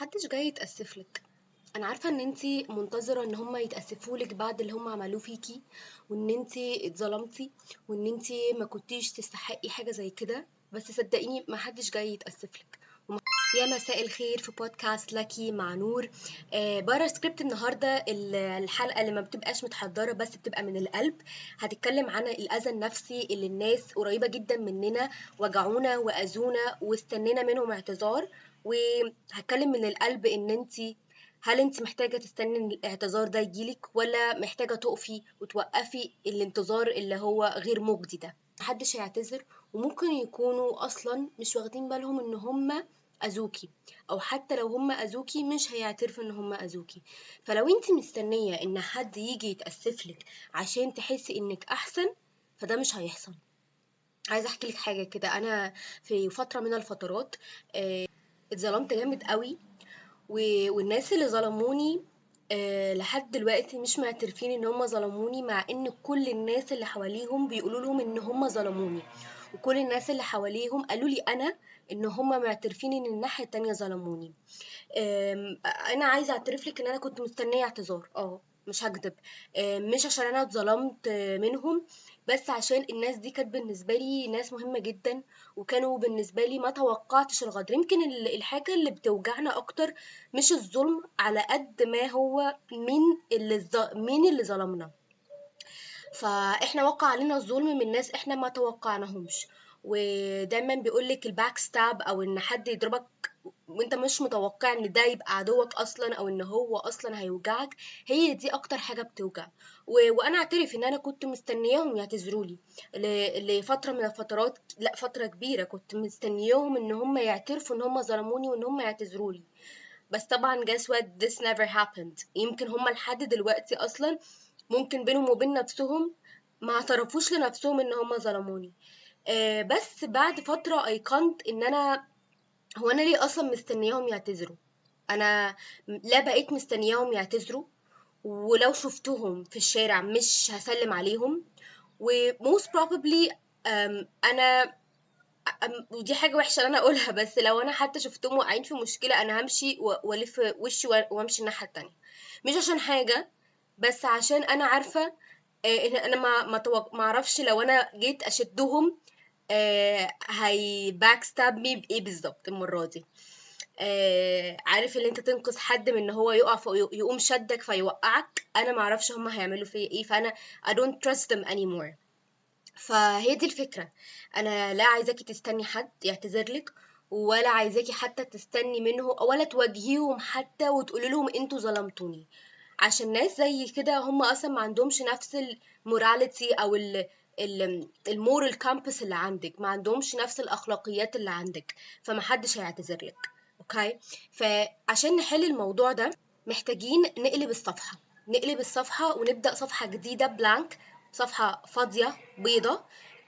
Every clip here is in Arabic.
محدش جاي يتأسف لك. انا عارفه ان انتي منتظره ان هم يتأسفوا لك بعد اللي هم عملوه فيكي، وان انتي اتظلمتي، وان انتي ما كنتيش تستحقي حاجه زي كده. بس صدقيني محدش جاي يتأسف لك. يا مساء الخير في بودكاست لاكي مع نور. بره سكريبت النهارده الحلقه اللي ما بتبقاش متحضره بس بتبقى من القلب. هتتكلم عن الاذى النفسي اللي الناس قريبه جدا مننا وجعونا واذونا واستنينا منهم اعتذار. وهتكلم من القلب ان هل انت محتاجه تستني ان الاعتذار ده يجيلك، ولا محتاجه تقفي وتوقفي الانتظار اللي هو غير مجدي ده؟ محدش هيعتذر، وممكن يكونوا اصلا مش واخدين بالهم ان هم اذوكي، او حتى لو هم اذوكي مش هيعترفوا ان هم اذوكي. فلو انت مستنيه ان حد يجي يتاسفلك عشان تحسي انك احسن، فده مش هيحصل. عايزه احكي لك حاجه كده. انا في فتره من الفترات اتظلمت جامد قوي، والناس اللي ظلموني لحد دلوقتي مش معترفين ان هم ظلموني، مع ان كل الناس اللي حواليهم بيقولوا لهم ان هم ظلموني، وكل الناس اللي حواليهم قالوا لي انا ان هم معترفين ان الناحية التانية ظلموني. انا عايزه اعترف لك ان انا كنت مستنيه اعتذار، مش هكدب. مش عشان انا اتظلمت منهم، بس عشان الناس دي كانت بالنسبه لي ناس مهمه جدا، وكانوا بالنسبه لي ما توقعتش الغدر. يمكن الحاجه اللي بتوجعنا اكتر مش الظلم على قد ما هو مين اللي ظلمنا. فاحنا وقع علينا الظلم من ناس احنا ما توقعناهمش. ودايما بيقولك الباك ستاب، او ان حد يضربك وانت مش متوقع ان ده يبقى عدوك اصلا، او ان هو اصلا هيوجعك. هي دي اكتر حاجة بتوجع. وانا اعترف ان انا كنت مستنياهم يعتذروا لي لفترة من الفترات، لا فترة كبيرة كنت مستنياهم ان هم يعترفوا ان هم ظلموني وان هم يعتذروا لي. بس طبعا guess what, this never happened. يمكن هم لحد دلوقتي اصلا ممكن بينهم وبين نفسهم ما اعترفوش لنفسهم ان هم ظلموني. بس بعد فترة ايقنت ان هو انا ليه اصلا مستنياهم يعتذروا. انا لا بقيت مستنياهم يعتذروا، ولو شفتهم في الشارع مش هسلم عليهم. و most probably انا ودي حاجة وحشة ان انا اقولها، بس لو انا حتى شفتهم واقعين في مشكلة انا همشي والف وشي وامشي الناحية التانية. مش عشان حاجة، بس عشان انا عارفة ان انا ما اعرفش لو انا جيت اشدهم هي باك ستاب مي بايه بالظبط المرة دي. عارف اللي انت تنقذ حد من ان هو يقع يقوم شدك فيوقعك. انا ما اعرفش هم هيعملوا فيا ايه، فانا I don't trust them anymore. فهي دي الفكرة. انا لا عايزاكي تستني حد يعتذر لك، ولا عايزاكي حتى تستني منه، ولا تواجهيهم حتى وتقولي لهم انتوا ظلمتوني. عشان ناس زي كده هم اصلا ما عندهمش نفس الموراليتي او المورال كامبس اللي عندك، ما عندهمش نفس الاخلاقيات اللي عندك، فمحدش هيعتذر لك. اوكي. فعشان نحل الموضوع ده محتاجين نقلب الصفحة ونبدأ صفحة جديدة بلانك، صفحة فاضية بيضة،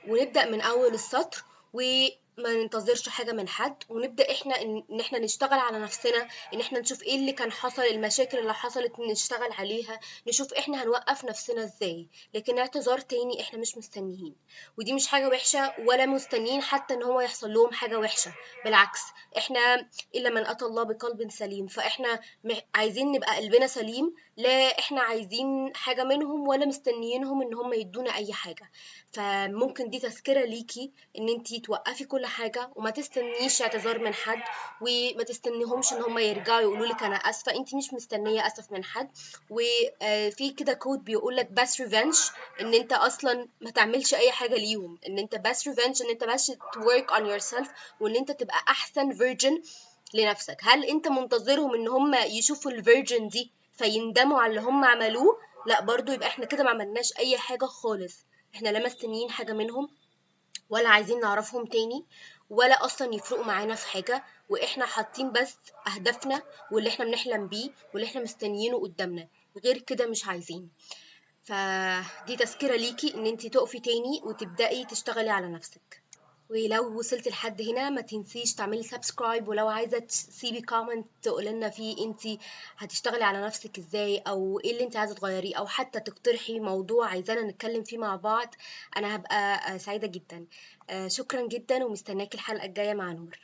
ونبدأ من أول السطر، وما ننتظرش حاجة من حد، ونبدأ احنا ان احنا نشتغل على نفسنا، ان احنا نشوف ايه اللي كان حصل، المشاكل اللي حصلت نشتغل عليها، نشوف احنا هنوقف نفسنا ازاي. لكن اعتذار تاني احنا مش مستنيين، ودي مش حاجة وحشة، ولا مستنيين حتى ان هو يحصل لهم حاجة وحشة. بالعكس، احنا إلا من أتى الله بقلب سليم. فاحنا عايزين نبقى قلبنا سليم، لا احنا عايزين حاجة منهم ولا مستنيينهم ان هم يدونا اي حاجة. فممكن دي تذكرة ليكي ان انتي توقفي كل حاجة وما تستنيش اعتذار من حد، وما تستنيهمش ان هم يرجعوا يقولوا لك انا اسفة. انتي مش مستنية اسف من حد. وفي كده كود بيقول لك بس ريفنج، ان انت اصلا ما تعملش اي حاجة ليهم، ان انت بس ريفنج، ان انت بس to work on yourself، وان انت تبقى احسن فيرجن لنفسك. هل انت منتظرهم ان هم يشوفوا الفيرجن دي فيندموا على اللي هم عملوه؟ لا، برضو يبقى احنا كده ما عملناش اي حاجة خالص. احنا لا مستنيين حاجة منهم، ولا عايزين نعرفهم تاني، ولا اصلا يفرقوا معانا في حاجة. واحنا حاطين بس اهدافنا واللي احنا بنحلم بيه واللي احنا مستنيينه قدامنا، غير كده مش عايزين. فدي تذكرة ليكي ان انتي تقفي تاني وتبدأي تشتغلي على نفسك. ولو وصلت لحد هنا ما تنسيش تعملي سبسكرايب، ولو عايزة تسيبي كومنت تقولي لنا فيه انتي هتشتغلي على نفسك ازاي، او ايه اللي انتي عايزة تغيريه، او حتى تقترحي موضوع عايزانا نتكلم فيه مع بعض. انا هبقى سعيدة جدا. شكرا جدا، ومستناكي الحلقة الجاية مع نور.